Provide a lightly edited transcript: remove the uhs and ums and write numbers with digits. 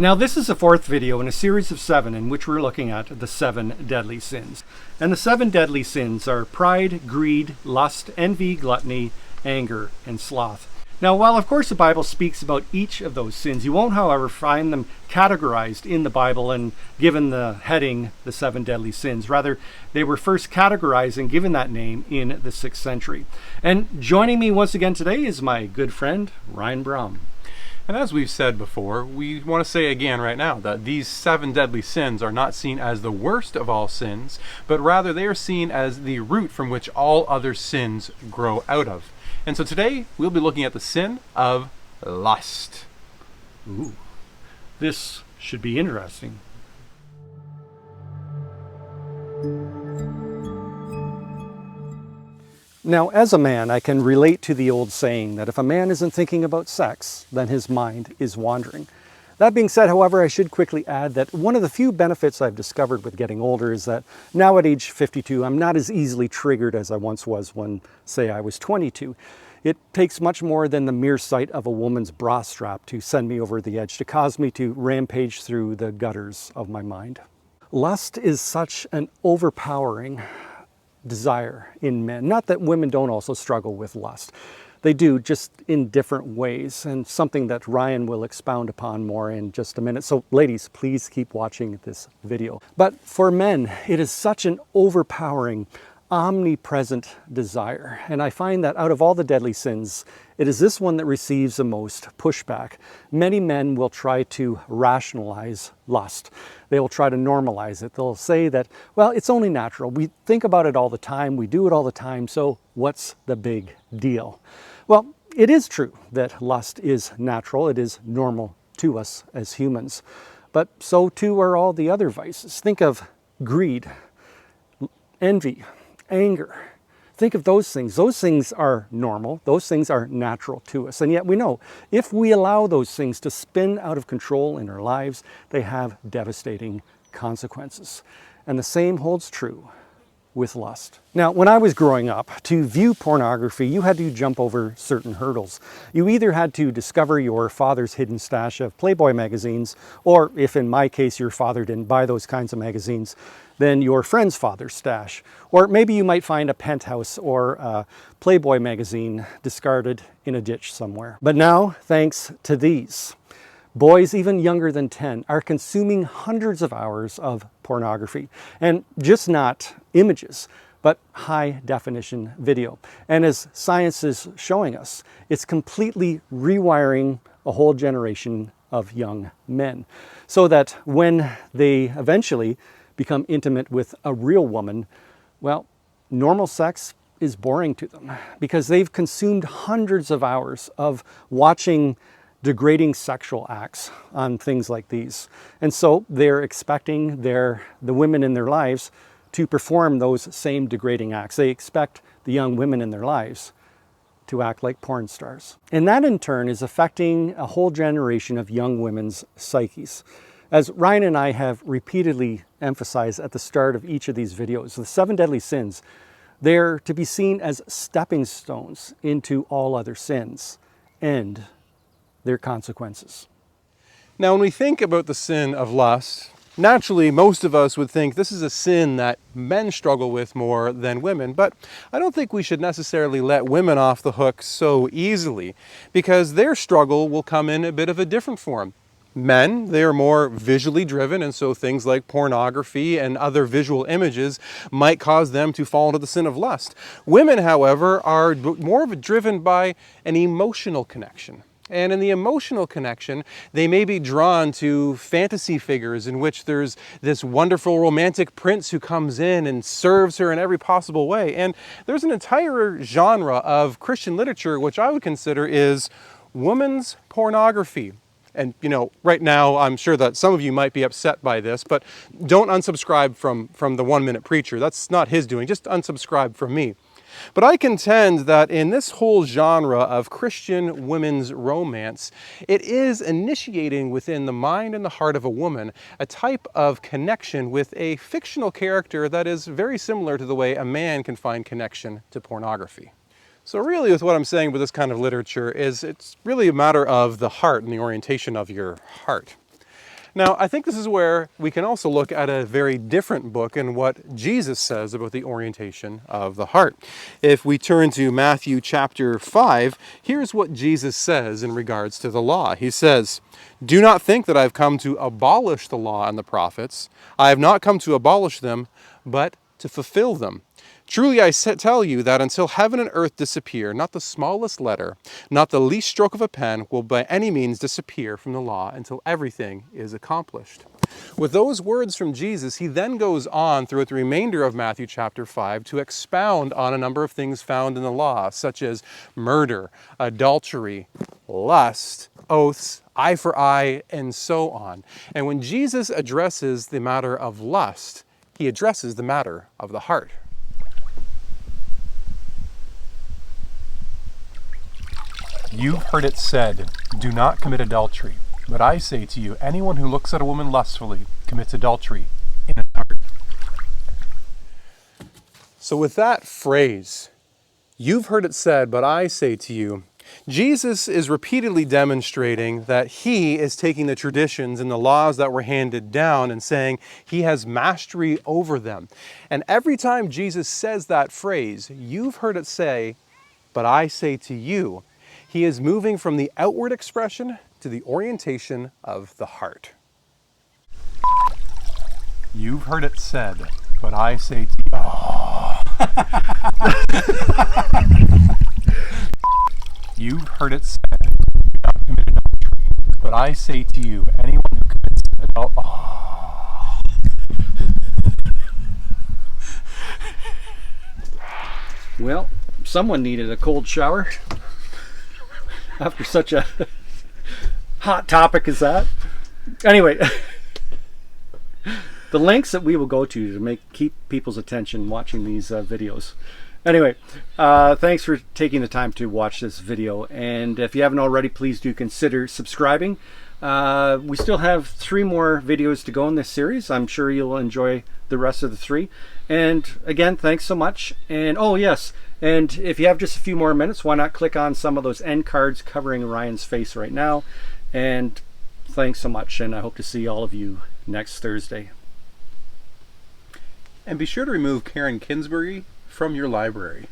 Now this is the fourth video in a series of 7 in which we're looking at the 7 deadly sins. And the 7 deadly sins are pride, greed, lust, envy, gluttony, anger, and sloth. Now while of course the Bible speaks about each of those sins, you won't however find them categorized in the Bible and given the heading, the 7 deadly sins. Rather, they were first categorized and given that name in the 6th century. And joining me once again today is my good friend, Ryan Brom. And as we've said before, we want to say again right now that these 7 deadly sins are not seen as the worst of all sins, but rather they are seen as the root from which all other sins grow out of. And so today we'll be looking at the sin of lust. Ooh, this should be interesting. Now, as a man, I can relate to the old saying that if a man isn't thinking about sex, then his mind is wandering. That being said, however, I should quickly add that one of the few benefits I've discovered with getting older is that now at age 52, I'm not as easily triggered as I once was when, say, I was 22. It takes much more than the mere sight of a woman's bra strap to send me over the edge, to cause me to rampage through the gutters of my mind. Lust is such an overpowering desire in men. Not that women don't also struggle with lust. They do, just in different ways, and something that Ryan will expound upon more in just a minute. So ladies, please keep watching this video. But for men, it is such an overpowering, omnipresent desire. And I find that out of all the deadly sins, it is this one that receives the most pushback. Many men will try to rationalize lust. They will try to normalize it. They'll say that, well, it's only natural. We think about it all the time. We do it all the time. So what's the big deal? Well, it is true that lust is natural. It is normal to us as humans. But so too are all the other vices. Think of greed, envy, anger. Think of those things. Those things are normal. Those things are natural to us. And yet we know if we allow those things to spin out of control in our lives, they have devastating consequences. And the same holds true with lust. Now, when I was growing up, to view pornography, you had to jump over certain hurdles. You either had to discover your father's hidden stash of Playboy magazines, or if in my case your father didn't buy those kinds of magazines, then your friend's father's stash. Or maybe you might find a Penthouse or a Playboy magazine discarded in a ditch somewhere. But now, thanks to these, boys even younger than 10 are consuming hundreds of hours of pornography. And just not images, but high definition video. And as science is showing us, it's completely rewiring a whole generation of young men. So that when they eventually become intimate with a real woman, well, normal sex is boring to them because they've consumed hundreds of hours of watching degrading sexual acts on things like these. And so they're expecting the women in their lives to perform those same degrading acts. They expect the young women in their lives to act like porn stars. And that in turn is affecting a whole generation of young women's psyches. As Ryan and I have repeatedly emphasized at the start of each of these videos, the 7 deadly sins, they're to be seen as stepping stones into all other sins and their consequences. Now when we think about the sin of lust, naturally most of us would think this is a sin that men struggle with more than women, but I don't think we should necessarily let women off the hook so easily, because their struggle will come in a bit of a different form. Men, they are more visually driven, and so things like pornography and other visual images might cause them to fall into the sin of lust. Women, however, are more driven by an emotional connection. And in the emotional connection, they may be drawn to fantasy figures in which there's this wonderful romantic prince who comes in and serves her in every possible way. And there's an entire genre of Christian literature which I would consider is women's pornography. And, you know, right now, I'm sure that some of you might be upset by this, but don't unsubscribe from the 1 Minute Preacher. That's not his doing. Just unsubscribe from me. But I contend that in this whole genre of Christian women's romance, it is initiating within the mind and the heart of a woman a type of connection with a fictional character that is very similar to the way a man can find connection to pornography. So really with what I'm saying with this kind of literature is it's really a matter of the heart and the orientation of your heart. Now, I think this is where we can also look at a very different book and what Jesus says about the orientation of the heart. If we turn to Matthew chapter 5, here's what Jesus says in regards to the law. He says, "Do not think that I have come to abolish the law and the prophets. I have not come to abolish them, but to fulfill them. Truly I tell you that until heaven and earth disappear, not the smallest letter, not the least stroke of a pen will by any means disappear from the law until everything is accomplished." With those words from Jesus, he then goes on throughout the remainder of Matthew chapter 5 to expound on a number of things found in the law, such as murder, adultery, lust, oaths, eye for eye, and so on. And when Jesus addresses the matter of lust, he addresses the matter of the heart. "You've heard it said, 'Do not commit adultery.' But I say to you, anyone who looks at a woman lustfully commits adultery in his heart." So with that phrase, "You've heard it said, but I say to you," Jesus is repeatedly demonstrating that he is taking the traditions and the laws that were handed down and saying he has mastery over them. And every time Jesus says that phrase, "You've heard it say, but I say to you," he is moving from the outward expression to the orientation of the heart. "You've heard it said, but I say to you." Oh. "You've heard it said, 'Do not commit adultery.' But I say to you, anyone who commits adultery." Oh. Well, someone needed a cold shower after such a hot topic as that. Anyway, the lengths that we will go to keep people's attention watching these videos. Anyway, thanks for taking the time to watch this video, and if you haven't already, please do consider subscribing. We still have 3 more videos to go in this series. I'm sure you'll enjoy the rest of the 3. And again, thanks so much. And oh yes, and if you have just a few more minutes, why not click on some of those end cards covering Ryan's face right now. And thanks so much, and I hope to see all of you next Thursday. And be sure to remove Karen Kinsbury from your library.